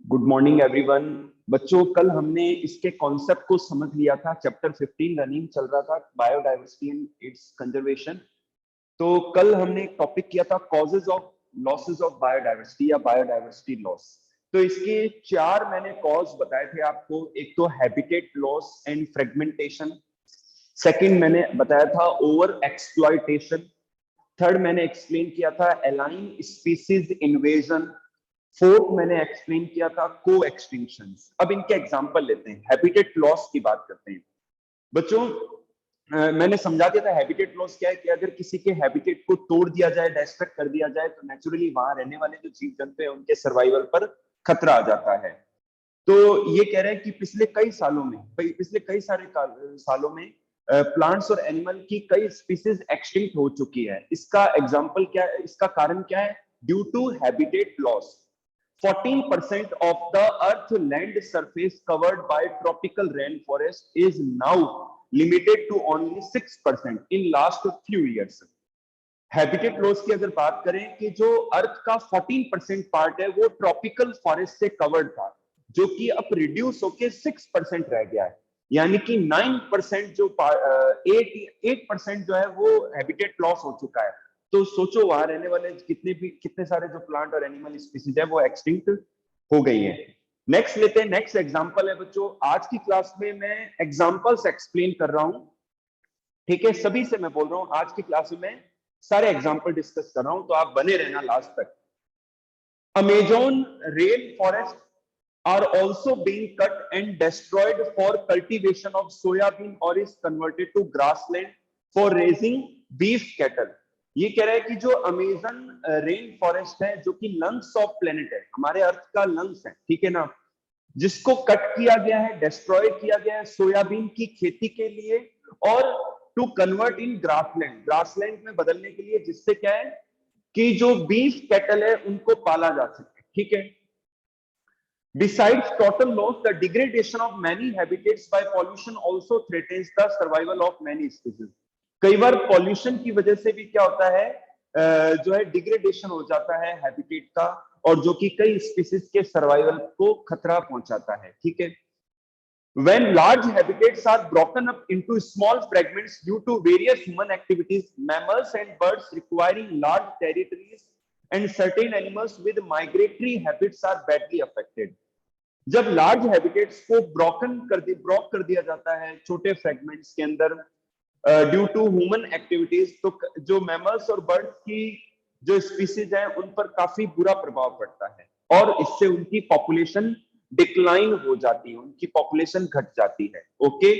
Good morning everyone. बच्चों, कल हमने इसके कॉन्सेप्ट को समझ लिया था। चैप्टर 15 रनिंग चल रहा था, बायोडाइवर्सिटी एंड इट्स कंजर्वेशन। तो कल हमने एक टॉपिक किया था causes of losses of biodiversity या बायोडाइवर्सिटी लॉस। तो इसके चार मैंने कॉज बताए थे आपको। एक तो habitat loss and fragmentation, second मैंने बताया था ओवर एक्सप्लॉयटेशन, थर्ड मैंने एक्सप्लेन किया था एलाइन स्पीसीज इन्वेजन, फोर्थ मैंने एक्सप्लेन किया था को एक्सटिंक्शंस। अब इनके एग्जांपल लेते हैं, हैबिटेट लॉस की बात करते हैं। बच्चों, मैंने समझा दिया था हैबिटेट लॉस क्या है कि अगर किसी के हैबिटेट को तोड़ दिया जाए, डिस्ट्रक्ट कर दिया जाए, तो नेचुरली वहां रहने वाले जो जीव जंतु हैं उनके सर्वाइवल पर खतरा आ जाता है। तो ये कह रहे हैं कि पिछले कई सालों में, पिछले कई सालों में प्लांट्स और एनिमल की कई स्पीसीज एक्सटिंक्ट हो चुकी है। इसका एग्जांपल क्या है, इसका कारण क्या है? Due to habitat loss 14% of the earth land surface covered by tropical rainforest is now limited to only 6% in last few years. Habitat loss की अगर बात करें कि जो अर्थ का 14% पार्ट है वो ट्रॉपिकल फॉरेस्ट से कवर्ड था, जो कि अब रिड्यूस होके 6% रह गया है। यानी कि 9% जो 8% जो है वो हैबिटेट लॉस हो चुका है। तो सोचो वहां रहने वाले कितने सारे जो प्लांट और एनिमल स्पीसीज है वो एक्सटिंक्ट हो गई है। नेक्स्ट लेते हैं, नेक्स्ट एग्जांपल है बच्चों। आज की क्लास में मैं एग्जांपल्स एक्सप्लेन कर रहा हूं, ठीक है? सभी से मैं बोल रहा हूं आज की क्लास में सारे एग्जांपल डिस्कस कर रहा हूं, तो आप बने रहना लास्ट तक। Amazon rain forest are also being cut and destroyed for cultivation of soybean or is converted to grassland for raising beef cattle. ये कह रहा है कि जो अमेजन रेन फॉरेस्ट है, जो कि लंग्स ऑफ प्लेनेट है, हमारे अर्थ का लंग्स है, ठीक है ना, जिसको कट किया गया है, डिस्ट्रॉय किया गया है सोयाबीन की खेती के लिए और to convert in grassland, grassland में बदलने के लिए, जिससे क्या है कि जो बीफ कैटल है उनको पाला जा सके, ठीक है। Besides total loss, the degradation of many habitats by pollution also threatens the survival of many species. कई बार पॉल्यूशन की वजह से भी क्या होता है, जो है डिग्रेडेशन हो जाता है हैबिटेट का, और जो कि कई स्पीसीज के सर्वाइवल को खतरा पहुंचाता है, ठीक है। When large habitats are broken up into small fragments due to various human activities, mammals and birds requiring large territories and certain animals with migratory habits are badly affected. जब large habitats को broke कर दिया जाता है छोटे fragments के अंदर due to human activities, तो जो मैमल्स और बर्ड्स की जो स्पीसीज हैं उन पर काफी बुरा प्रभाव पड़ता है और इससे उनकी पॉपुलेशन डिक्लाइन हो जाती है, उनकी पॉपुलेशन घट जाती है। ओके,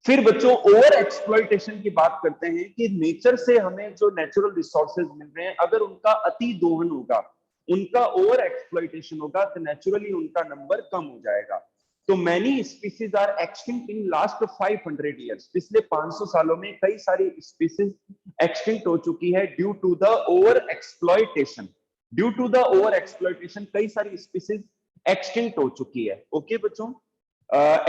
फिर बच्चों ओवर एक्सप्लॉयटेशन की बात करते हैं कि नेचर से हमें जो नेचुरल रिसोर्सेज मिल रहे हैं, अगर उनका अति दोहन होगा, उनका ओवर एक्सप्लॉयटेशन होगा, तो नेचुरली उनका नंबर कम हो जाएगा। तो many species are extinct in last 500 years. पिछले 500 सालों में कई सारी स्पीसीज एक्सटिंक्ट हो चुकी है due to the over exploitation. Due to the over exploitation कई सारी स्पीसीज एक्सटिंक्ट हो चुकी है। ओके बच्चों,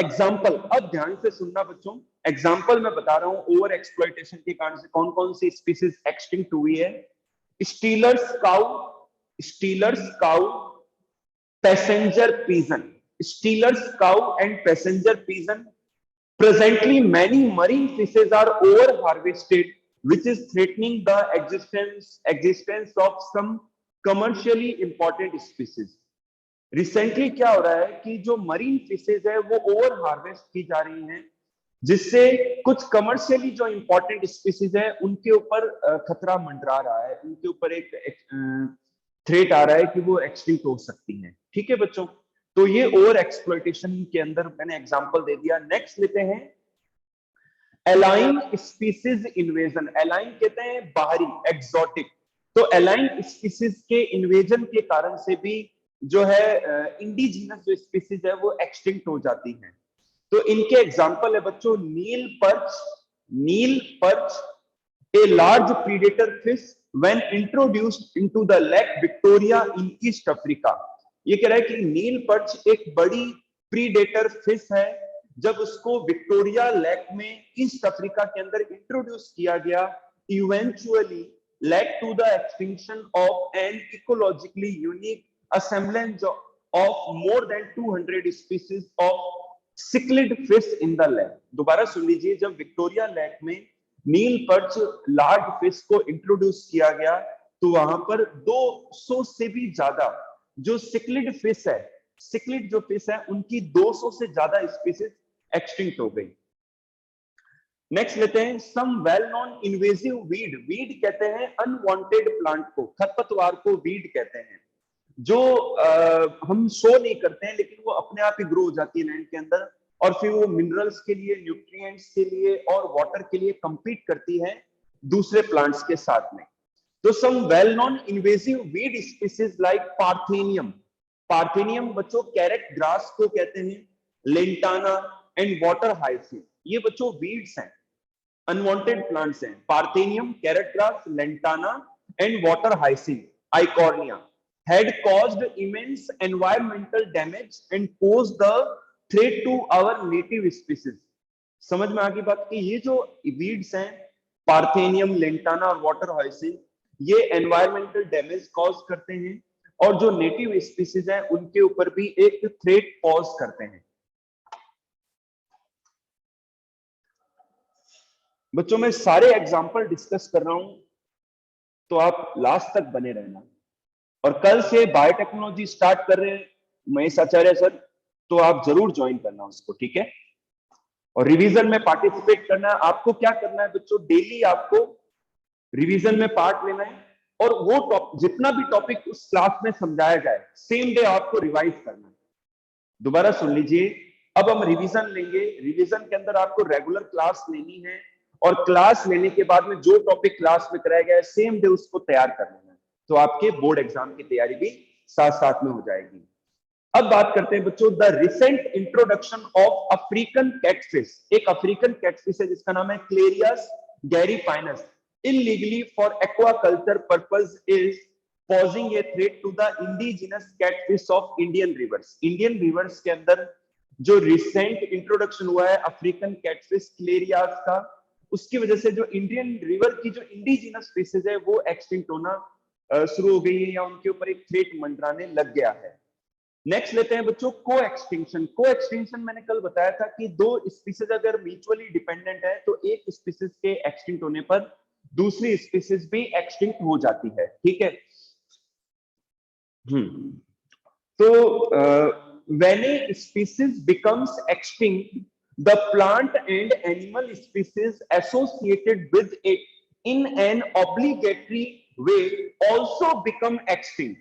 एग्जाम्पल अब ध्यान से सुनना बच्चों। एग्जाम्पल मैं बता रहा हूं ओवर एक्सप्लॉयटेशन के कारण से कौन कौन सी स्पीसीज एक्सटिंक्ट हुई है। Stealers cow, passenger pigeon, stealers cow and passenger pigeon. Presently, many marine fishes are over harvested, which is threatening the existence of some commercially important species. Recently क्या हो रहा है कि जो मरीन फिशेज है वो ओवर हार्वेस्ट की जा रही हैं, जिससे कुछ कमर्शियली जो इंपॉर्टेंट स्पीसीज है उनके ऊपर खतरा मंडरा रहा है, उनके ऊपर एक थ्रेट आ रहा है कि वो एक्सटिंक्ट हो सकती हैं, ठीक है बच्चों। तो ये ओवर एक्सप्लॉयटेशन के अंदर मैंने एग्जांपल दे दिया। नेक्स्ट लेते हैं एलाइन स्पीसीज इन्वेजन। एलाइन कहते हैं बाहरी, एक्सोटिक। तो एलाइन स्पीसीज के इन्वेजन के कारण से भी जो है इंडिजिनस जो स्पीसीज है वो एक्सटिंक्ट हो जाती हैं। तो इनके एग्जांपल है बच्चों Nile perch, a large predator fish when introduced into the Lake Victoria in East Africa. ये कह रहा है कि नील पर्च एक बड़ी प्रीडेटर फिश है, जब उसको विक्टोरिया लेक में ईस्ट अफ्रीका के अंदर इंट्रोड्यूस किया गया, eventually led to the extinction of an ecologically unique assemblage of more than 200 species of cichlid fish in the lake. दोबारा सुन लीजिए, जब विक्टोरिया लेक में नील पर्च लार्ज फिश को इंट्रोड्यूस किया गया तो वहां पर 200 से भी ज्यादा जो सिक्लिड फिश है, सिक्लिड जो फिश है उनकी 200 से ज्यादा स्पीसीज एक्सटिंक्ट हो गई। नेक्स्ट लेते हैं some well known invasive weed. Weed कहते हैं अनवांटेड प्लांट को, खरपतवार को वीड कहते हैं, जो हम शो नहीं करते हैं लेकिन वो अपने आप ही ग्रो हो जाती है लैंड के अंदर और फिर वो मिनरल्स के लिए, न्यूट्रिएंट्स के लिए और वाटर के लिए compete करती है दूसरे प्लांट्स के साथ में। तो some well known invasive weed species like parthenium, parthenium बच्चों कैरेट ग्रास को कहते हैं, लेंटाना एंड वाटर हाइसिंथ, ये बच्चों वीड्स हैं, अनवांटेड प्लांट्स हैं। Parthenium, carrot grass, lantana and water hyacinth, Eichhornia had caused immense environmental damage and posed the threat to our native species। समझ में आ गई बात कि ये जो वीड्स हैं पार्थेनियम, लेंटाना और वाटर हाइसिंथ, ये एनवायरमेंटल डैमेज कॉज करते हैं और जो नेटिव स्पीसीज हैं उनके ऊपर भी एक थ्रेट पॉज करते हैं। बच्चों मैं सारे एग्जाम्पल डिस्कस कर रहा हूं तो आप लास्ट तक बने रहना। और कल से बायोटेक्नोलॉजी स्टार्ट कर रहे हैं महेश आचार्य सर, तो आप जरूर ज्वाइन करना उसको, ठीक है। और रिवीजन में पार्टिसिपेट करना है। आपको क्या करना है बच्चों, डेली आपको रिवीजन में पार्ट लेना है और वो जितना भी टॉपिक उस क्लास में समझाया जाए सेम डे आपको रिवाइज करना है। दोबारा सुन लीजिए, अब हम रिवीजन लेंगे, रिवीजन के अंदर आपको रेगुलर क्लास लेनी है और क्लास लेने के बाद में जो टॉपिक क्लास में कराया गया है सेम डे उसको तैयार कर लेना है, तो आपके बोर्ड एग्जाम की तैयारी भी साथ साथ में हो जाएगी। अब बात करते हैं बच्चों the recent introduction of African catfish. एक अफ्रीकन कैटफिश है जिसका नाम है clarias gariepinus, illegally for aquaculture purpose is posing a threat to the indigenous catfish of Indian rivers। Indian reverse के अंदर जो रिसेंट इंट्रोडक्शन हुआ है अफ्रीकन कैटफिश क्लेरियास का, उसकी वजह से जो इंडियन रिवर की जो इंडिजिनस स्पीसीज है वो एक्सटिंक्ट होना शुरू हो गई है या उनके ऊपर एक थ्रेट मंडराने लग गया है। नेक्स्ट लेते हैं बच्चों को एक्सटिंक्शन। को एक्सटिंक्शन मैंने कल बताया था कि दो स्पीसीज अगर म्यूचुअली डिपेंडेंट है तो एक स्पीसीज के एक्सटिंक्ट होने पर दूसरी स्पीसीज भी एक्सटिंक्ट हो जाती है, ठीक है। तो when a species becomes extinct, the plant and animal species associated with it in an obligatory way also become extinct।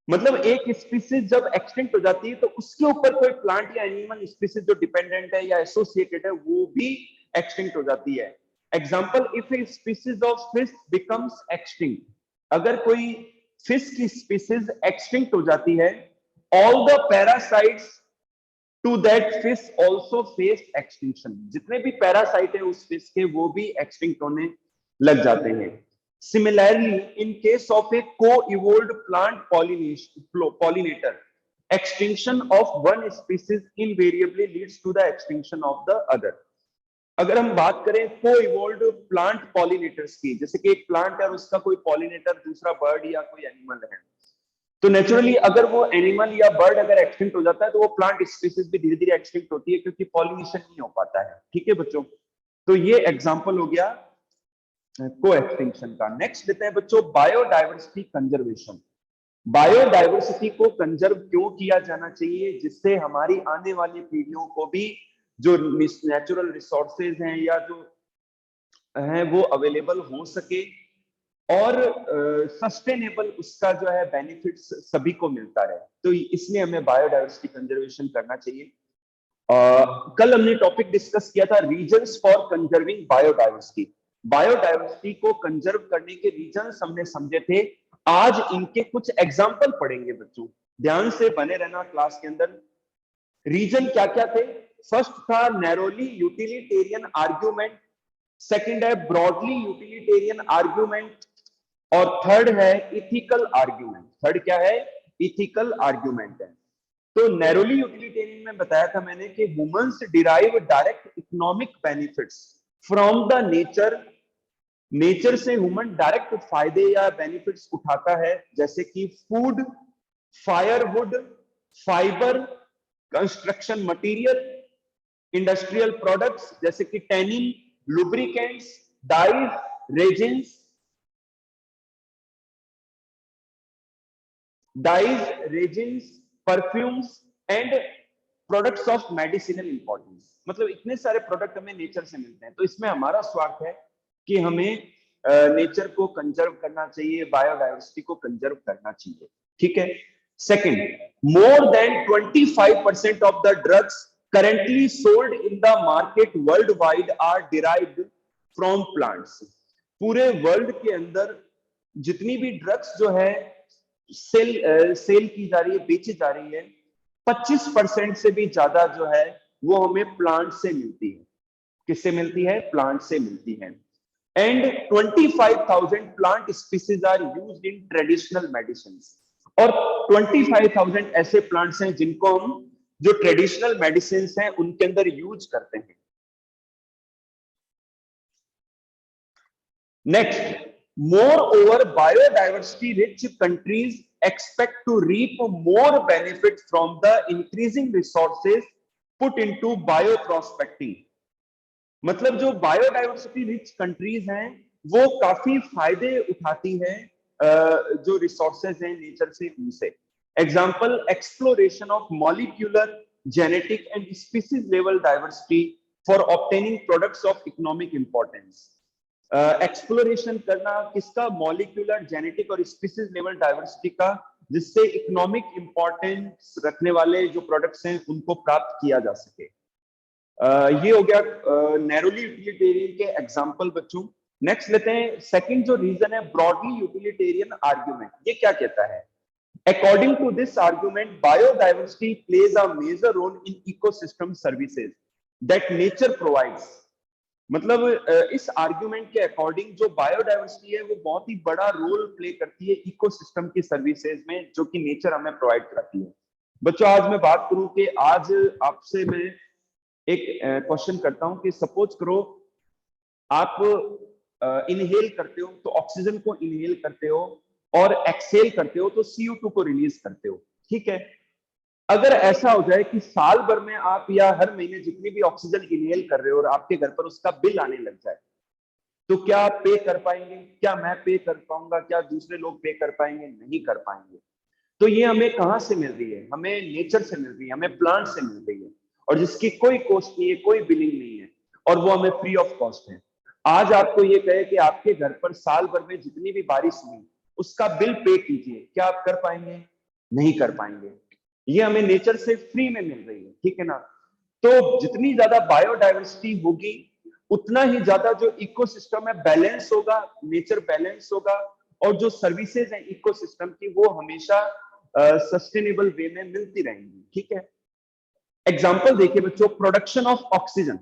मतलब एक स्पीसीज जब एक्सटिंक्ट हो जाती है तो उसके ऊपर कोई प्लांट या एनिमल स्पीसीज जो डिपेंडेंट है या एसोसिएटेड है वो भी एक्सटिंक्ट हो जाती है। Example, if a species of fish becomes extinct, अगर कोई फिश की स्पीसीज एक्सटिंक्ट हो जाती है, all the parasites to that fish also face extinction. जितने भी पैरासाइट है उस फिश के वो भी एक्सटिंक्ट होने लग जाते हैं। Similarly, in case of a co-evolved plant pollinator, extinction of one species invariably leads to the extinction of the other। अगर हम बात करें co-evolved plant pollinators की, जैसे कि एक प्लांट है और उसका कोई पॉलिनेटर दूसरा बर्ड या कोई एनिमल है, तो नेचुरली अगर वो एनिमल या बर्ड अगर एक्सटिंक्ट हो जाता है तो वो प्लांट स्पीसीज भी धीरे धीरे एक्सटिंक्ट होती है क्योंकि पॉलिनेशन नहीं हो पाता है, ठीक है बच्चों। तो ये एग्जाम्पल हो गया को एक्सटिंक्शन का। नेक्स्ट लेते हैं बच्चों बायोडाइवर्सिटी कंजर्वेशन। बायोडाइवर्सिटी को कंजर्व क्यों किया जाना चाहिए, जिससे हमारी आने वाली पीढ़ियों को भी जो नेचुरल रिसोर्सेज हैं या जो हैं वो अवेलेबल हो सके और सस्टेनेबल उसका जो है बेनिफिट्स सभी को मिलता रहे, तो इसलिए हमें बायोडाइवर्सिटी कंजर्वेशन करना चाहिए। कल हमने टॉपिक डिस्कस किया था reasons for conserving biodiversity. Biodiversity को कंजर्व करने के रीजंस हमने समझे थे, आज इनके कुछ एग्जाम्पल पढ़ेंगे बच्चों, ध्यान से बने रहना क्लास के अंदर। रीजन क्या क्या थे? फर्स्ट था नैरोली यूटिलिटेरियन आर्ग्यूमेंट, सेकंड है ब्रॉडली यूटिलिटेरियन आर्ग्यूमेंट और थर्ड है इथिकल आर्ग्यूमेंट। थर्ड क्या है? इथिकल आर्ग्यूमेंट है। तो नैरोली यूटिलिटेरियन में बताया था मैंने कि humans derive direct economic benefits from the nature. Nature से ह्यूमन डायरेक्ट फायदे या बेनिफिट्स उठाता है, जैसे कि food, firewood, fibre, construction material, industrial products जैसे कि tannin, lubricants, dyes, resins, perfumes and products of medicinal importance. मतलब इतने सारे प्रोडक्ट हमें नेचर से मिलते हैं, तो इसमें हमारा स्वार्थ है कि हमें नेचर को कंजर्व करना चाहिए, बायोडाइवर्सिटी को कंजर्व करना चाहिए। ठीक है। Second, more than 25% of the drugs currently sold in the market worldwide are derived from plants। पूरे वर्ल्ड के अंदर जितनी भी ड्रग्स जो है सेल की जा रही है, बेची जा रही है, 25% से भी ज्यादा जो है वो हमें प्लांट से मिलती है। किससे मिलती है? प्लांट से मिलती है। And 25,000 plant species are used in traditional medicine. और 25,000 ऐसे प्लांट्स हैं जिनको हम जो ट्रेडिशनल मेडिसिन हैं उनके अंदर यूज करते हैं। Next, more over biodiversity rich countries expect to reap more benefit from the increasing resources put into bioprospecting। मतलब जो बायोडाइवर्सिटी रिच कंट्रीज हैं वो काफी फायदे उठाती हैं जो रिसोर्सेज हैं नेचर से, उनसे। Example, exploration of molecular, genetic and species level diversity for obtaining products of economic importance. Exploration करना किसका? मॉलिक्यूलर, जेनेटिक और स्पीसीज लेवल डाइवर्सिटी का, जिससे इकोनॉमिक इंपॉर्टेंस रखने वाले जो प्रोडक्ट्स हैं उनको प्राप्त किया जा सके। ये हो गया नैरोली यूटिलिटेरियन के एग्जांपल बच्चों। नेक्स्ट लेते हैं सेकंड जो रीजन है, ब्रॉडली यूटिलिटेरियन आर्गुमेंट। ये क्या कहता है? According to this argument, biodiversity plays a major role in ecosystem services that nature provides. मतलब इस आर्गुमेंट के अकॉर्डिंग जो बायोडाइवर्सिटी है वो बहुत ही बड़ा रोल प्ले करती है इकोसिस्टम की सर्विसेज में, जो कि नेचर हमें प्रोवाइड करती है। बच्चों, आज मैं बात करूं कि आज आपसे मैं एक क्वेश्चन करता हूं कि सपोज करो आप इनहेल करते हो तो ऑक्सीजन को इनहेल करते हो, और एक्सहेल करते हो तो CO2 को रिलीज करते हो। ठीक है। अगर ऐसा हो जाए कि साल भर में आप या हर महीने जितनी भी ऑक्सीजन इनहेल कर रहे हो और आपके घर पर उसका बिल आने लग जाए, तो क्या आप पे कर पाएंगे? क्या मैं पे कर पाऊंगा? क्या दूसरे लोग पे कर पाएंगे? नहीं कर पाएंगे। तो ये हमें कहां से मिल रही है? हमें नेचर से मिल रही है, हमें प्लांट से मिल रही है, और जिसकी कोई कॉस्ट नहीं है, कोई बिलिंग नहीं है, और वो हमें फ्री ऑफ कॉस्ट है। आज आपको ये कहे कि आपके घर पर साल भर में जितनी भी बारिश हुई उसका बिल पे कीजिए, क्या आप कर पाएंगे? नहीं कर पाएंगे। ये हमें नेचर से फ्री में मिल रही है। ठीक है ना। तो जितनी ज्यादा बायोडाइवर्सिटी होगी उतना ही ज्यादा जो इकोसिस्टम है बैलेंस होगा, नेचर बैलेंस होगा, और जो सर्विसेज है इकोसिस्टम की वो हमेशा सस्टेनेबल वे में मिलती रहेंगी। ठीक है। एग्जांपल देखिए बच्चों, प्रोडक्शन ऑफ ऑक्सीजन।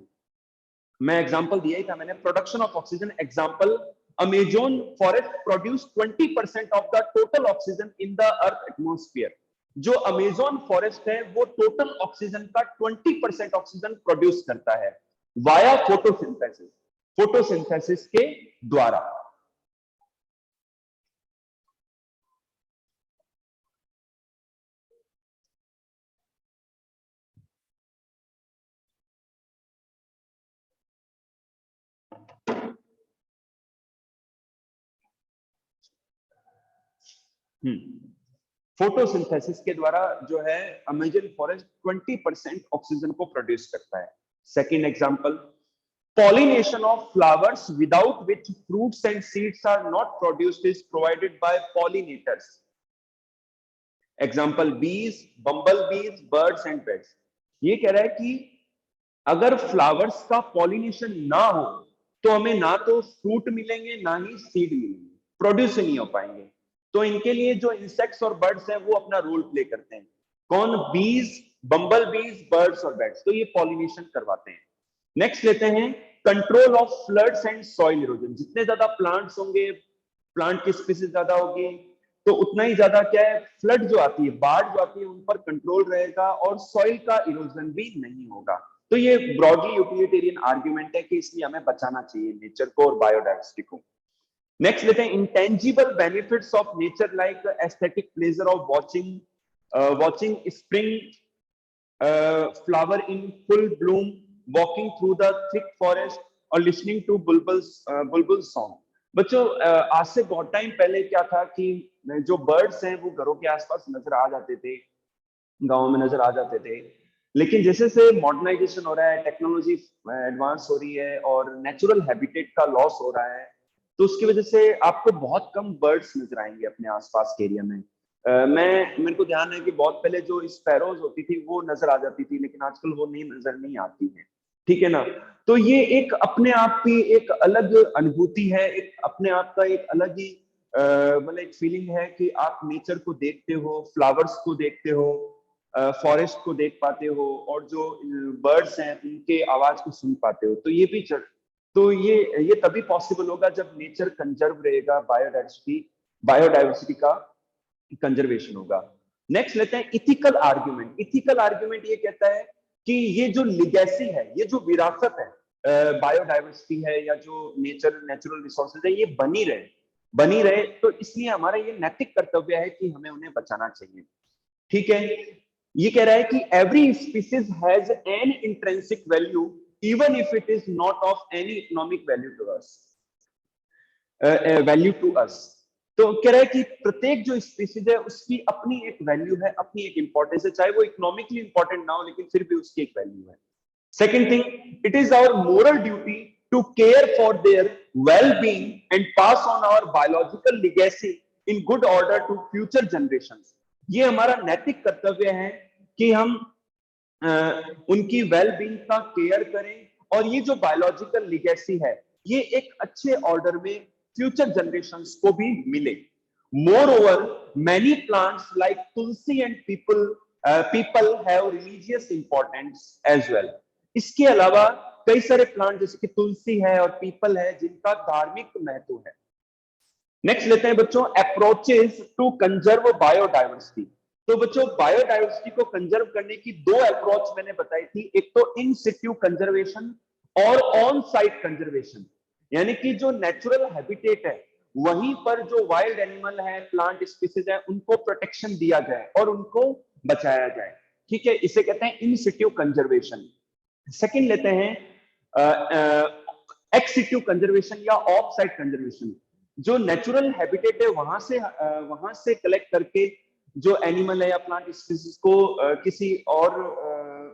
मैं एग्जांपल दिया ही था मैंने, production of oxygen. Example, Amazon forest produce 20% of the total oxygen in the earth atmosphere. जो अमेजोन फॉरेस्ट है वो टोटल ऑक्सीजन का 20% ऑक्सीजन प्रोड्यूस करता है वाया फोटोसिंथेसिस, फोटोसिंथेसिस के द्वारा। फोटोसिंथेसिस के द्वारा जो है अमेजन फॉरेस्ट 20% ऑक्सीजन को प्रोड्यूस करता है। Second example, pollination of flowers without which fruits and seeds are not produced is provided by pollinators। Example, bees, bumblebees, birds and bats। ये कह रहा है कि अगर फ्लावर्स का पॉलिनेशन ना हो तो हमें ना तो फ्रूट मिलेंगे ना ही सीड मिलेंगे, प्रोड्यूस नहीं हो पाएंगे। तो इनके लिए जो इंसेक्ट्स और बर्ड्स हैं वो अपना रोल प्ले करते हैं। कौन? बीज, बम्बल बीज, बर्ड्स और बैट्स। तो ये पॉलिनेशन करवाते हैं। नेक्स्ट लेते हैं, control of floods and soil erosion. जितने ज्यादा प्लांट्स होंगे, प्लांट की स्पीसीज ज्यादा होगी, तो उतना ही ज्यादा क्या है, फ्लड जो आती है, बाढ़ जो आती है, उन पर कंट्रोल रहेगा और सॉइल का इरोजन भी नहीं होगा। तो ये ब्रॉडली यूटिलिटेरियन आर्गुमेंट है कि इसलिए हमें बचाना चाहिए नेचर को और बायोडाइवर्सिटी को। नेक्स्ट लेते हैं, intangible benefits of nature like aesthetic pleasure of watching watching spring flower in full bloom, walking through the thick forest और listening to bulbul song. बच्चों आज से बहुत टाइम पहले क्या था कि जो बर्ड्स हैं वो घरों के आसपास नजर आ जाते थे, गाँव में नजर आ जाते थे, लेकिन जैसे से मॉडर्नाइजेशन हो रहा है, टेक्नोलॉजी एडवांस हो रही है और नेचुरल हैबिटेट का लॉस हो रहा है, तो उसकी वजह से आपको बहुत कम बर्ड्स नजर आएंगे अपने आसपास के एरिया में। मेरे को ध्यान है कि बहुत पहले जो स्पैरोज होती थी वो नजर आ जाती थी, लेकिन आजकल वो नजर नहीं आती है, ठीक है ना। तो ये एक अपने आप की एक अलग अनुभूति है, एक अपने आप का एक अलग ही मतलब एक फीलिंग है कि आप नेचर को देखते हो, फ्लावर्स को देखते हो, फॉरेस्ट को देख पाते हो और जो बर्ड्स हैं उनके आवाज को सुन पाते हो। तो ये भी तो ये तभी पॉसिबल होगा जब नेचर कंजर्व रहेगा, बायोडाइवर्सिटी का कंजर्वेशन होगा। नेक्स्ट लेते हैं इथिकल आर्ग्यूमेंट। इथिकल आर्ग्यूमेंट ये कहता है कि ये जो लिगेसी है, ये जो विरासत है, बायोडाइवर्सिटी है या जो नेचुरल रिसोर्सेज है, ये बनी रहे, तो इसलिए हमारा ये नैतिक कर्तव्य है कि हमें उन्हें बचाना चाहिए, ठीक है। ये कह रहा है कि every species has an intrinsic value even if it is not of any economic value to us. तो कह रहा है कि प्रत्येक जो स्पीसीज है उसकी अपनी एक वैल्यू है, अपनी एक इंपॉर्टेंस है, चाहे वो इकोनॉमिकली इंपॉर्टेंट ना हो, लेकिन फिर भी उसकी एक वैल्यू है। Second thing, it is our moral duty to care for their well-being and pass on our biological legacy in good order to future generations. ये हमारा नैतिक कर्तव्य है कि हम उनकी वेल-बीइंग का केयर करें और ये जो बायोलॉजिकल लीगेसी है ये एक अच्छे ऑर्डर में फ्यूचर जनरेशंस को भी मिले। Moreover, many plants like tulsi and people have religious importance as well. इसके अलावा कई सारे प्लांट जैसे कि तुलसी है और पीपल है जिनका धार्मिक महत्व है। नेक्स्ट लेते हैं बच्चों अप्रोचेस टू कंजर्व बायोडाइवर्सिटी। तो बच्चों बायोडाइवर्सिटी को कंजर्व करने की दो अप्रोच मैंने बताई थी, एक तो इन सिटू कंजर्वेशन और ऑन साइट कंजर्वेशन, यानी कि जो नेचुरल हैबिटेट है वहीं पर जो वाइल्ड एनिमल है, प्लांट स्पीसीज है, उनको प्रोटेक्शन दिया जाए और उनको बचाया जाए, ठीक है। इसे कहते हैं इन सिटू कंजर्वेशन। सेकंड लेते हैं एक्स सिटू कंजर्वेशन या ऑफ साइट कंजर्वेशन। जो नेचुरल हैबिटेट है वहां से कलेक्ट करके जो एनिमल है या प्लांट स्पीसीज को किसी और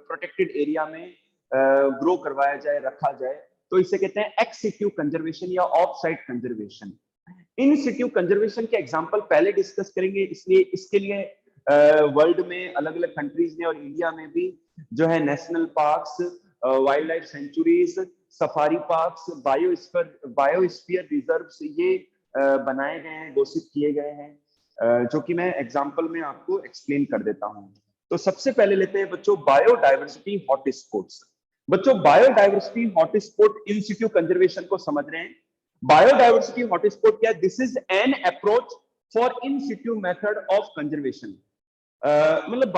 प्रोटेक्टेड एरिया में ग्रो करवाया जाए, रखा जाए, तो इसे कहते हैं एक्स सिटू कंजर्वेशन या of site conservation. In situ conservation के एग्जांपल पहले डिस्कस करेंगे, इसलिए इसके लिए वर्ल्ड में अलग अलग कंट्रीज ने और इंडिया में भी जो है national parks, wild life centuries, safari parks, biosphere reserves ये बनाए गए हैं, घोषित किए गए हैं, जो कि मैं एग्जांपल में आपको एक्सप्लेन कर देता हूं। तो सबसे पहले लेते हैं बच्चों बायोडाइवर्सिटी हॉटस्पॉट्स। बच्चों biodiversity hotspot in situ conservation को समझ रहे हैं। बायोडाइवर्सिटी हॉटस्पॉट क्या है? This is an approach for in situ method of conservation. मतलब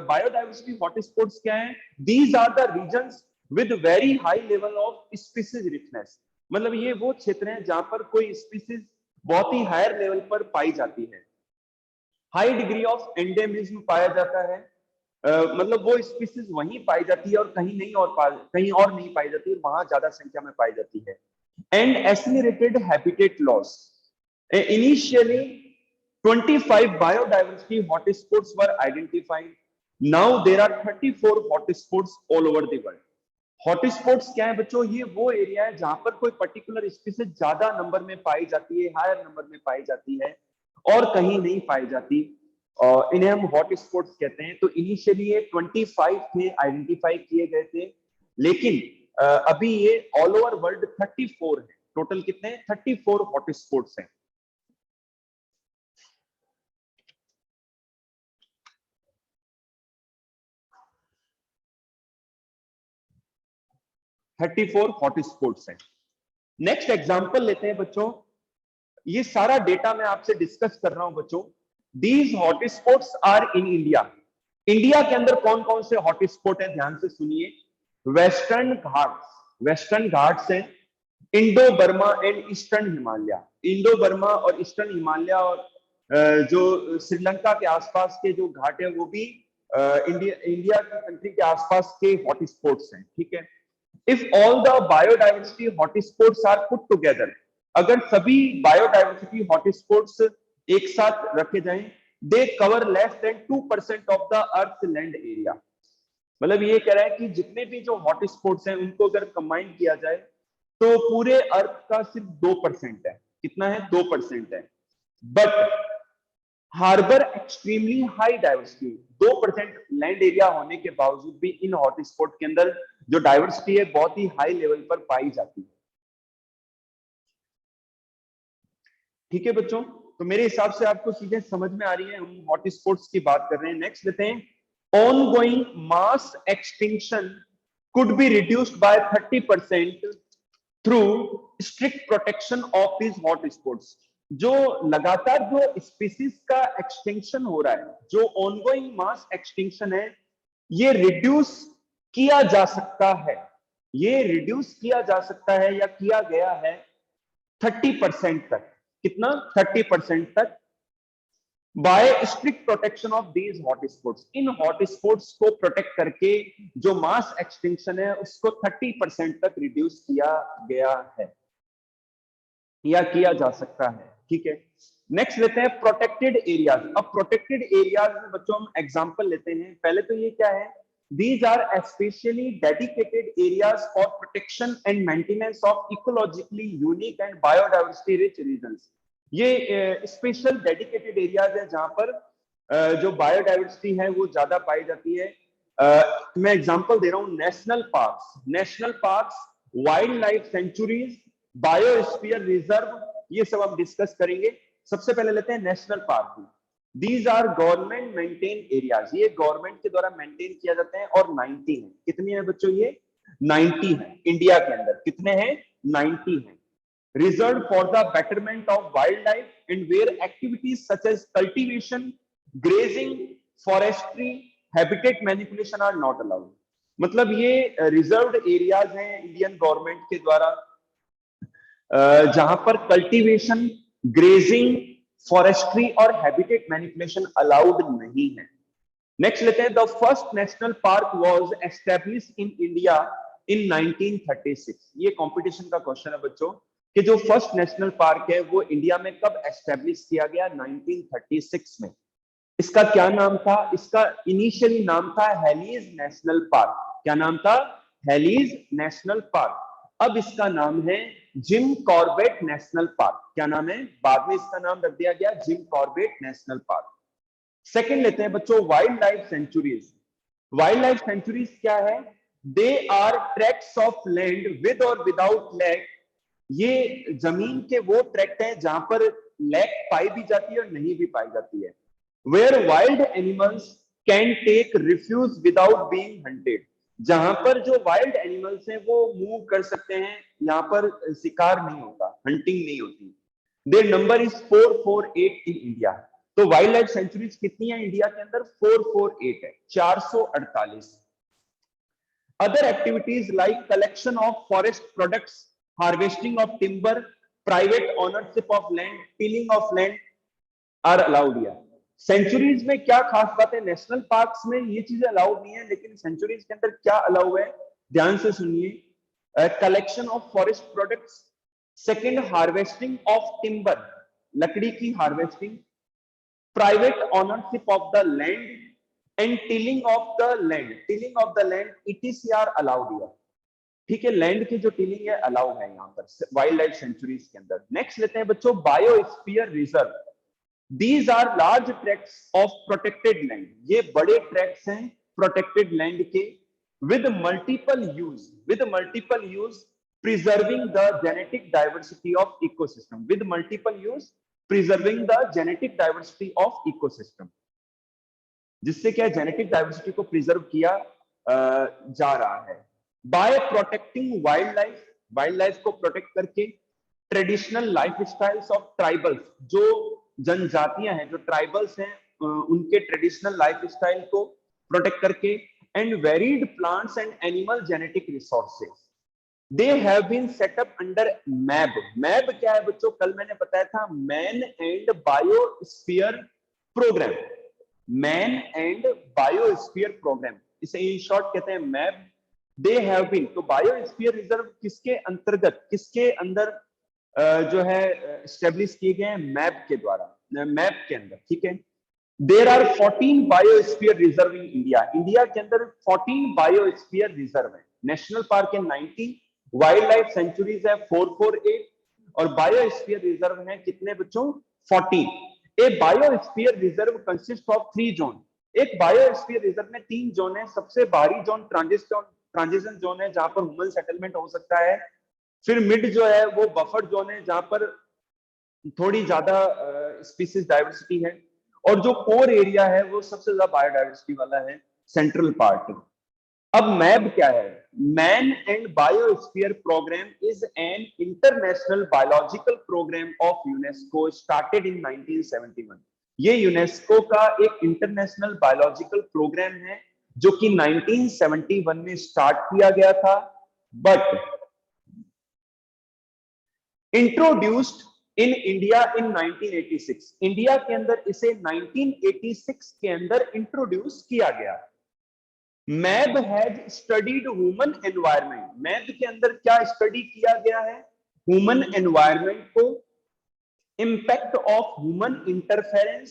बायोडाइवर्सिटी हॉटस्पॉट्स क्या है? These are the regions with very high level of species richness. मतलब ये वो क्षेत्र हैं जहां पर कोई स्पीसीज बहुत ही हायर लेवल पर पाई जाती है, हाई डिग्री ऑफ एंडेमिज्म पाया जाता है। मतलब वो स्पीसीज वहीं पाई जाती है और कहीं और नहीं पाई जाती है, वहां ज्यादा संख्या में पाई जाती है। And accelerated habitat loss. Initially 25 biodiversity hotspots were identified. Now there are 34 hotspots all over the world. Hotspots क्या है बच्चों? ये वो एरिया है जहां पर कोई पर्टिकुलर स्पीसीज ज्यादा नंबर में पाई जाती है, हायर नंबर में पाई जाती है और कहीं नहीं पाई जाती, इन्हें हम हॉटस्पॉट्स कहते हैं। तो इनिशियली ये 25 थे, आइडेंटिफाई किए गए थे, लेकिन अभी ये ऑल ओवर वर्ल्ड 34 है। टोटल कितने? 34 हॉटस्पॉट्स हैं। हॉटस्पॉट्स हैं। नेक्स्ट एग्जांपल लेते हैं बच्चों। ये सारा डेटा मैं आपसे डिस्कस कर रहा हूं बच्चों। These hotspots are in India. India के अंदर कौन कौन से हॉटस्पॉट है? ध्यान से सुनिए। वेस्टर्न घाट्स है, Indo Burma and eastern Himalaya. Indo Burma और ईस्टर्न हिमालय और जो श्रीलंका के आसपास के जो घाट है वो भी इंडिया की कंट्री के आसपास के हॉटस्पॉट्स हैं, ठीक है। If all the biodiversity hotspots are put together, अगर सभी बायोडाइवर्सिटी हॉटस्पॉट्स एक साथ रखे जाएं, they cover less than 2% of the earth land area. मतलब ये कह रहा है कि जितने भी जो हॉटस्पॉट्स हैं उनको अगर कंबाइन किया जाए तो पूरे अर्थ का सिर्फ 2% है। कितना है? 2% है। But harbour extremely high diversity, 2% land area होने के बावजूद भी इन हॉटस्पॉट के अंदर जो डाइवर्सिटी है बहुत ही हाई लेवल पर पाई जाती है। ठीक है बच्चों, तो मेरे हिसाब से आपको चीजें समझ में आ रही है। हम हॉटस्पॉट्स की बात कर रहे हैं। नेक्स्ट लेते हैं, ongoing mass extinction could be reduced by 30% through strict protection of these hotspots। जो लगातार जो स्पीसीज का एक्सटिंक्शन हो रहा है, जो ऑनगोइंग मास एक्सटिंक्शन है, ये रिड्यूस किया जा सकता है। ये रिड्यूस किया जा सकता है या किया गया है 30% तक। कितना? 30% तक, by strict protection of these hotspots. इन हॉटस्पॉट्स को प्रोटेक्ट करके जो मास एक्सटिंक्शन है उसको 30% तक रिड्यूस किया गया है या किया जा सकता है। ठीक है, नेक्स्ट लेते हैं प्रोटेक्टेड एरियाज। अब प्रोटेक्टेड एरियाज में बच्चों हम एग्जांपल लेते हैं। पहले तो ये क्या है? These are especially dedicated areas for protection and maintenance of ecologically unique and biodiversity rich regions। ये स्पेशल डेडिकेटेड एरियाज है जहां पर जो बायोडाइवर्सिटी है वो ज्यादा पाई जाती है। मैं एग्जांपल दे रहा हूं, national parks, wild life sanctuaries, biosphere reserve, ये सब हम डिस्कस करेंगे। सबसे पहले लेते हैं national park. These are government maintain areas, ये गवर्नमेंट के द्वारा मेंटेन किया जाते हैं और 90 है। कितनी है बच्चों? ये 90 है। इंडिया के अंदर कितने हैं? 90 है। Reserve for the betterment of wild life and where activities such as cultivation, grazing, forestry, habitat manipulation are not allowed. मतलब ये रिजर्व्ड एरियाज हैं इंडियन गवर्नमेंट के द्वारा जहां पर कल्टीवेशन, ग्रेजिंग, फॉरेस्ट्री और हैबिटेट मैनिपुलेशन अलाउड नहीं है। नेक्स्ट लेते हैं, the first national park was established in India in 1936। ये कंपटीशन का क्वेश्चन है बच्चों कि जो फर्स्ट नेशनल पार्क है वो इंडिया में कब एस्टैब्लिश किया गया? 1936 में। इसका क्या नाम था? इसका इनिशियली नाम था हेलीज नेशनल पार्क। क्या नाम था? हेलीज नेशनल पार्क। अब इसका नाम है जिम कॉर्बेट नेशनल पार्क। क्या नाम है? बाद में इसका नाम रख दिया गया Jim Corbett national park. Second लेते हैं बच्चों, wild life sanctuaries. Wild life sanctuaries क्या है? They are tracts of land with और विदाउट लैक। ये जमीन के वो ट्रैक्ट हैं जहां पर लैक पाई भी जाती है और नहीं भी पाई जाती है। Where wild animals can take refuge without being hunted, जहां पर जो वाइल्ड एनिमल्स हैं वो मूव कर सकते हैं, यहाँ पर शिकार नहीं होता, हंटिंग नहीं होती। Their number is 448 in India. तो वाइल्ड लाइफ सेंचुरीज कितनी है इंडिया के अंदर? 448 है, 448। Other activities like collection of forest products, harvesting of timber, private ownership of land, tilling of land are allowed here. Sanctuaries में क्या खास बात है? नेशनल पार्क्स में ये चीजें अलाउड नहीं है, लेकिन सेंचुरीज के अंदर क्या अलाउ है? ध्यान से सुनिए। Collection of forest products, second harvesting of timber, लकड़ी की harvesting, private ownership of the land and tilling of the land. Tilling of the land etc are allowed here. ठीक है, लैंड की जो टिलिंग है अलाउड है यहाँ पर वाइल्ड लाइफ सेंचुरीज के अंदर। नेक्स्ट लेते हैं बच्चों, biosphere reserve. These are large tracts of protected land। ये बड़े ट्रैक्ट्स हैं प्रोटेक्टेड लैंड के, with multiple use preserving the genetic diversity of ecosystem, with multiple use preserving the genetic diversity of ecosystem, जिससे क्या genetic diversity को preserve किया जा रहा है। बाय प्रोटेक्टिंग वाइल्ड लाइफ को प्रोटेक्ट करके, traditional life styles of tribals, जो जनजातियां हैं, जो ट्राइबल्स हैं, उनके ट्रेडिशनल लाइफ स्टाइल को प्रोटेक्ट करके, and varied plants and animal genetic resources. They have been set up under MAB. MAB क्या है बच्चों, कल मैंने बताया था, man and biosphere programme. Man and biosphere programme, इसे इन शॉर्ट कहते हैं मैब। दे हैव बीन, तो बायोस्फीयर रिजर्व किसके अंतर्गत, किसके अंदर जो है एस्टेब्लिश किए गए हैं, मैप के द्वारा, मैप के अंदर, ठीक है। There are 14 biosphere reserve in India. India के अंदर 14 बायोस्फीयर रिजर्व है। नेशनल पार्क है 90, वाइल्ड लाइफ सेंचुरीज है 448 और बायोस्फीयर रिजर्व है कितने बच्चों, 14। A biosphere reserve consist of 3 zone. एक बायोस्फीयर रिजर्व में 3 जोन है। सबसे बाहरी जोन ट्रांजिशन जोन है जहां पर ह्यूमन सेटलमेंट हो सकता है। फिर मिड जो है वो बफर जोन है जहां पर थोड़ी ज्यादा स्पीसीज डाइवर्सिटी है। और जो कोर एरिया है वो सबसे ज्यादा बायोडाइवर्सिटी वाला है, सेंट्रल पार्ट। अब मैप क्या है, man and biosphere programme is an international biological programme of UNESCO started in 1971। ये यूनेस्को का एक इंटरनेशनल बायोलॉजिकल प्रोग्राम है जो कि 1971 में स्टार्ट किया गया था, but introduced in India in 1986। India के अंदर इसे 1986 के अंदर इंट्रोड्यूस किया गया। मैब हैज स्टडीड ह्यूमन एनवायरनमेंट। मैब के अंदर क्या स्टडी किया गया है, ह्यूमन एनवायरनमेंट को, impact of human interference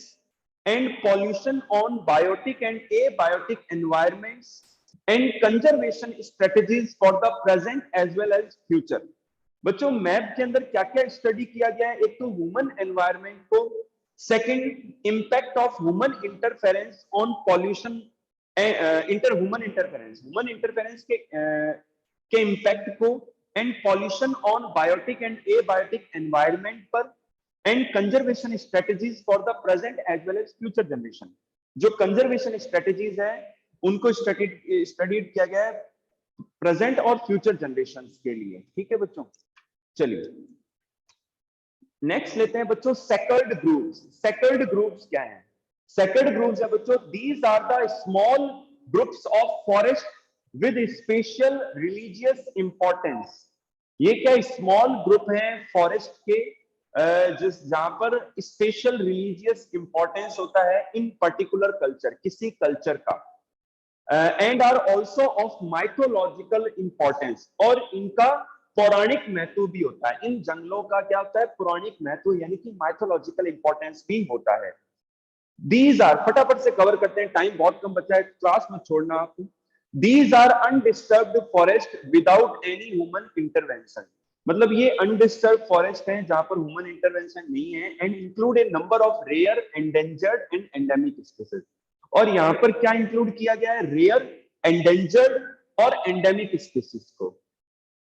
and pollution on biotic and abiotic environments and conservation strategies for the present as well as future. बच्चों मैप के अंदर क्या क्या स्टडी किया गया है, एक तो ह्यूमन एनवायरनमेंट को, second impact of human interference on pollution, human interference के इम्पैक्ट को, and pollution on biotic and abiotic environment पर, and conservation strategies for the present as well as future generation. जो कंजर्वेशन स्ट्रेटजीज है उनको studied किया गया है present और फ्यूचर जनरेशंस के लिए, ठीक है बच्चों। चलिए नेक्स्ट लेते हैं बच्चों सेकर्ड ग्रुप्स। सेकर्ड ग्रुप्स क्या है, सेकर्ड ग्रुप्स है बच्चों, these are the small groves of forest with special religious importance. ये क्या स्मॉल ग्रुप है फॉरेस्ट के जिस जहां पर स्पेशल रिलीजियस इंपॉर्टेंस होता है इन पर्टिकुलर कल्चर, किसी कल्चर का, and are also of mythological importance, और इनका पौराणिक महत्व भी होता है। इन जंगलों का क्या होता है, पौराणिक महत्व यानी कि माइथोलॉजिकल इंपॉर्टेंस भी होता है। दीज आर, फटाफट से कवर करते हैं, टाइम बहुत कम बचा है, क्लास में छोड़ना आप। These are undisturbed forest without any human intervention. मतलब ये अनडिस्टर्ब फॉरेस्ट है जहां पर ह्यूमन इंटरवेंशन नहीं है, and include a number of rare, endangered and endemic species. और यहां पर क्या इंक्लूड किया गया है, रेयर, एंडेंजर्ड और एंडेमिक स्पीसीज को।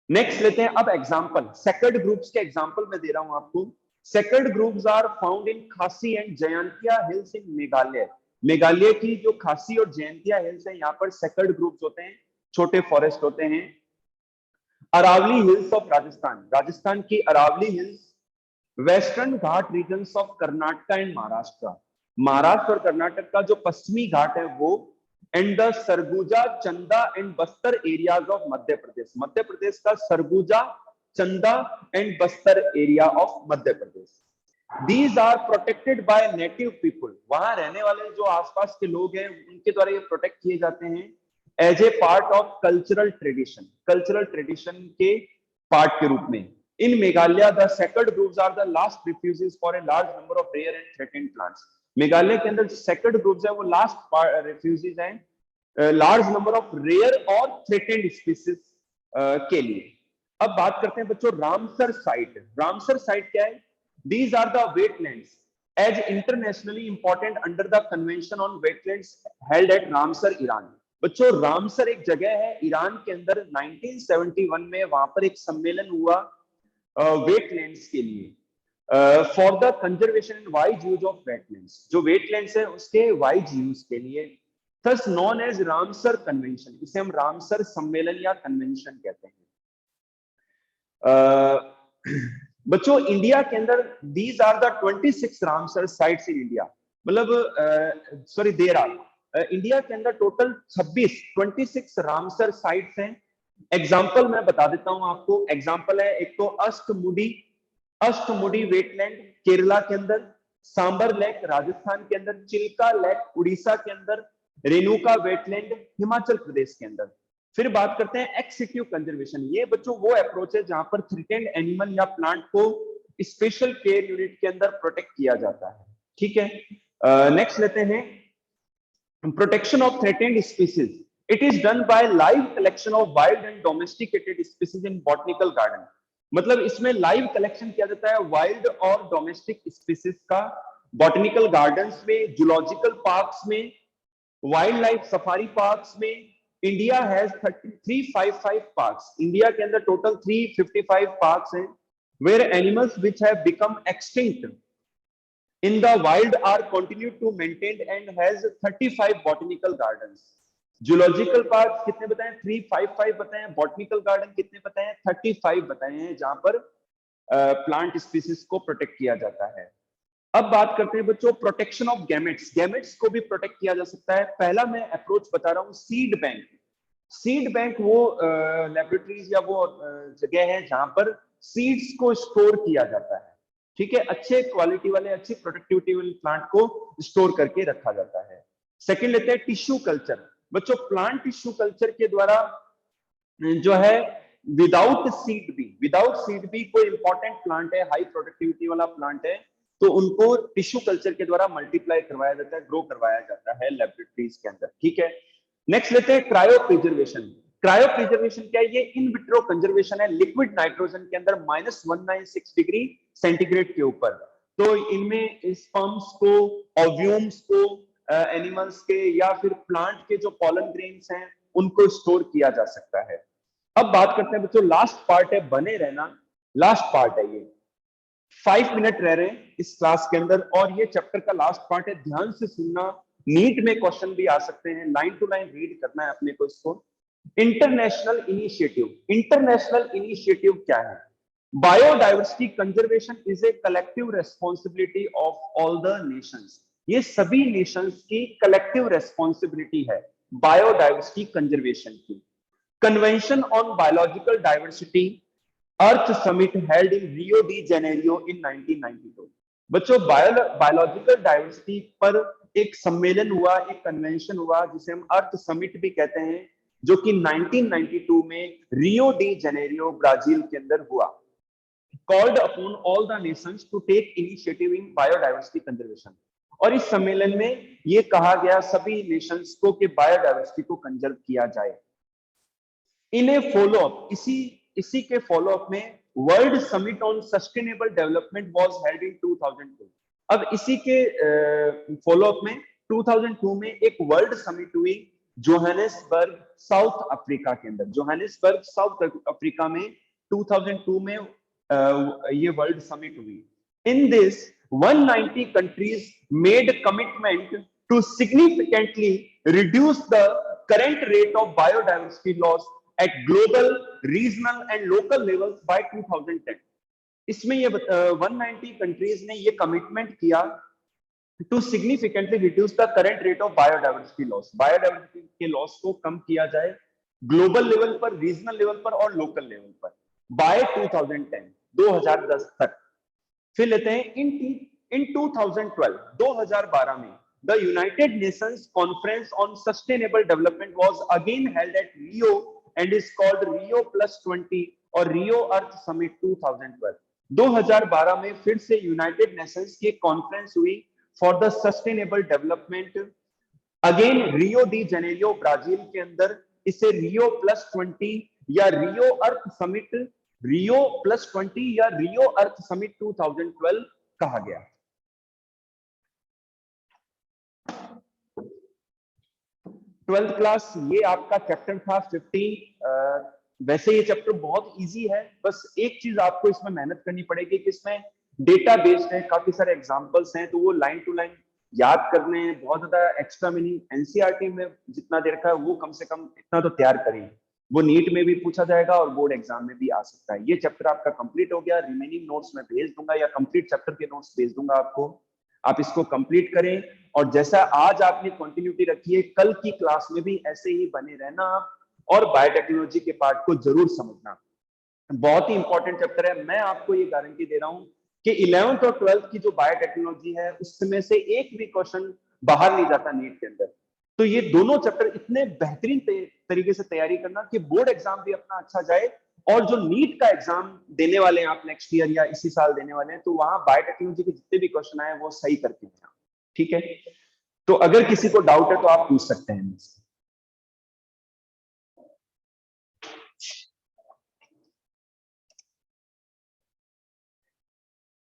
नेक्स्ट लेते हैं अब एग्जांपल, सेकंड ग्रुप्स के एग्जांपल मैं दे रहा हूं आपको। Sacred groves are found in Khasi and Jaintia hills in Meghalaya. Meghalaya की जो खासी और जयंतिया हिल्स है, यहाँ पर सेकंड ग्रुप्स होते हैं, छोटे फॉरेस्ट होते हैं। अरावली हिल्स ऑफ राजस्थान, राजस्थान की Aravalli hills, western Ghat regions of Karnataka and Maharashtra, Maharashtra और कर्नाटक का जो पश्चिमी घाट है वो, and the Sarguja, Chanda and Bastar areas of Madhya Pradesh, Madhya Pradesh का Sarguja, Chanda and Bastar area of Madhya Pradesh. These are protected by native people, वहां रहने वाले जो आसपास के लोग हैं उनके द्वारा ये प्रोटेक्ट किए जाते हैं as a part of cultural tradition, cultural tradition के पार्ट के रूप में। In Meghalaya the sacred groves are the last refuges for a large number of rare and threatened plants. Meghalaya के अंदर सेकंड ग्रुप्स है वो लास्ट रिफ्यूजीज हैं लार्ज नंबर ऑफ रेयर और थ्रेटेन्ड स्पीसीज के लिए। अब बात करते हैं बच्चों रामसर साइट। रामसर साइट क्या है, these are the wetlands as internationally important under the convention on wetlands held at Ramsar, Iran. बच्चों रामसर एक जगह है ईरान के अंदर, 1971 में वहां पर एक सम्मेलन हुआ वेटलैंड्स के लिए, for the conservation and wise use of wetlands, जो वेटलैंड्स है उसके वाइज यूज के लिए, thus known as Ramsar convention, इसे हम रामसर सम्मेलन या कन्वेंशन कहते हैं। बच्चों इंडिया के अंदर these are the 26 Ramsar sites in India, मतलब सॉरी देयर आर, इंडिया के अंदर टोटल 26 रामसर साइट्स हैं एग्जाम्पल मैं बता देता हूं आपको। एग्जाम्पल है, एक तो अष्टमुडी वेटलैंड केरला के अंदर, सांबर लेक राजस्थान के अंदर, चिल्का लेक उड़ीसा के अंदर, रेणुका वेटलैंड हिमाचल प्रदेश के अंदर। फिर बात करते हैं एक्सिक्यू कंजर्वेशन। ये बच्चों वो अप्रोच है जहां पर थ्रेटेंड एनिमल या प्लांट को स्पेशल केयर यूनिट के अंदर प्रोटेक्ट किया जाता है। ठीक है, नेक्स्ट लेते हैं protection of threatened species. It is done by live collection of wild and domesticated species in botanical garden. मतलब इसमें लाइव कलेक्शन किया जाता है वाइल्ड और डोमेस्टिक स्पीसीज का बॉटनिकल गार्डन्स में, जूलॉजिकल पार्क्स में, वाइल्ड लाइफ सफारी पार्क्स में। India has 355 parks. इंडिया के अंदर टोटल 355 पार्क्स हैं where animals which have become extinct in the wild are continued to maintained and has 35 botanical gardens. Zoological park कितने बताए? 355 बताए हैं। Botanical garden कितने बताए हैं? 35 बताए हैं, जहां पर प्लांट स्पीसीज को प्रोटेक्ट किया जाता है। अब बात करते हैं बच्चों प्रोटेक्शन ऑफ गैमेट्स। गैमेट्स को भी प्रोटेक्ट किया जा सकता है। पहला मैं अप्रोच बता रहा हूँ सीड बैंक। सीड बैंक वो लेबोरेटरीज या वो जगह है जहां पर सीड्स को स्टोर किया जाता है। ठीक है, अच्छे क्वालिटी वाले, अच्छी प्रोडक्टिविटी वाले प्लांट को स्टोर करके रखा जाता है। सेकंड लेते हैं टिश्यू कल्चर। बच्चों प्लांट टिश्यू कल्चर के द्वारा जो है विदाउट सीड बी कोई इंपॉर्टेंट प्लांट है, हाई प्रोडक्टिविटी वाला प्लांट है, तो उनको टिश्यू कल्चर के द्वारा मल्टीप्लाई करवाया जाता है, ग्रो करवाया जाता है लेबोरेटरीज के अंदर। ठीक है, नेक्स्ट लेते हैं क्रायो प्रिजर्वेशन। क्रायो प्रिजर्वेशन क्या है? ये इन विट्रो कंजर्वेशन है लिक्विड नाइट्रोजन के अंदर -196 डिग्री सेंटीग्रेड के ऊपर। तो इनमें स्पर्म्स को, ओव्यूम्स को, एनिमल्स के या फिर प्लांट के जो पॉलन ग्रेन्स हैं उनको स्टोर किया जा सकता है। अब बात करते हैं बच्चों, लास्ट पार्ट है बने रहना। लास्ट पार्ट है ये, 5 मिनट रह रहे हैं इस क्लास के अंदर और ये चैप्टर का लास्ट पार्ट है। ध्यान से सुनना, नीट में क्वेश्चन भी आ सकते हैं, लाइन टू लाइन रीड करना है अपने को इसको। International initiative. इंटरनेशनल इनिशिएटिव क्या है? Biodiversity conservation is a collective responsibility of all the nations. ये सभी नेशंस की कलेक्टिव रेस्पॉन्सिबिलिटी है बायोडाइवर्सिटी कंजर्वेशन की। Convention on biological diversity earth summit held in Rio de Janeiro in 1992। बच्चों biological diversity पर एक सम्मेलन हुआ, एक कन्वेंशन हुआ जिसे हम अर्थ समिट भी कहते हैं, जो कि 1992 में रियो डी जेनेरियो ब्राजील के अंदर हुआ। Called upon all the nations to take initiative in biodiversity conservation. और इस सम्मेलन में यह कहा गया सभी नेशंस को कि बायोडाइवर्सिटी को कंजर्व किया जाए। इन ए फॉलोअप, इसी के फॉलोअप में world summit on sustainable development was held in 2002। अब इसी के फॉलोअप में 2002 में एक वर्ल्ड समिट हुई जोहानिसबर्ग साउथ अफ्रीका के अंदर। जोहानिसबर्ग साउथ अफ्रीका में 2002 में ये वर्ल्ड समिट हुई। In this 190 countries made commitment to significantly reduce the current rate of biodiversity loss at global, regional and local levels by 2010। इसमें ये 190 countries ने ये कमिटमेंट किया to significantly reduce the current rate of biodiversity loss. Biodiversity के loss को कम किया जाए ग्लोबल लेवल पर, रीजनल लेवल पर और लोकल लेवल पर बाय 2010, 2010 तक। फिर लेते हैं इन 2012 में the United Nations conference on sustainable development was again held at Rio and is called Rio +20 और रियो अर्थ समिट 2012। 2012 में फिर से यूनाइटेड नेशंस की कॉन्फ्रेंस हुई for the sustainable development, again Rio de Janeiro Brazil के अंदर। इसे रियो +20 या रियो अर्थ समिट, रियो +20 या रियो अर्थ समिट 2012 कहा गया। ट्वेल्थ क्लास ये आपका चैप्टर था 15। वैसे ये चैप्टर बहुत इजी है, बस एक चीज आपको इसमें मेहनत करनी पड़ेगी कि इसमें डेटा बेस्ड है, काफी सारे एग्जांपल्स हैं, तो वो लाइन टू लाइन याद करने हैं। बहुत ज्यादा एक्स्ट्रा मीनिंग एनसीईआरटी में जितना दे रखा है वो कम से कम इतना तो तैयार करें। वो नीट में भी पूछा जाएगा और बोर्ड एग्जाम में भी आ सकता है। ये चैप्टर आपका कंप्लीट हो गया। रिमेनिंग नोट्स मैं भेज दूंगा या कंप्लीट चैप्टर के नोट्स भेज दूंगा आपको। आप इसको कंप्लीट करें और जैसा आज आपने कंटिन्यूटी रखी है, कल की क्लास में भी ऐसे ही बने रहना आप। और बायोटेक्नोलॉजी के पार्ट को जरूर समझना। बहुत ही इंपॉर्टेंट चैप्टर है। मैं आपको ये गारंटी दे रहा हूं कि 11th और 12th की जो बायोटेक्नोलॉजी है उसमें से एक भी क्वेश्चन बाहर नहीं जाता नीट के अंदर। तो ये दोनों चैप्टर इतने बेहतरीन तरीके से तैयारी करना कि बोर्ड एग्जाम भी अपना अच्छा जाए, और जो नीट का एग्जाम देने वाले हैं आप नेक्स्ट ईयर या इसी साल देने वाले हैं, तो वहां बायोटेक्नोलॉजी के जितने भी क्वेश्चन आए वो सही करके हैं। ठीक है, तो अगर किसी को डाउट है तो आप पूछ सकते हैं।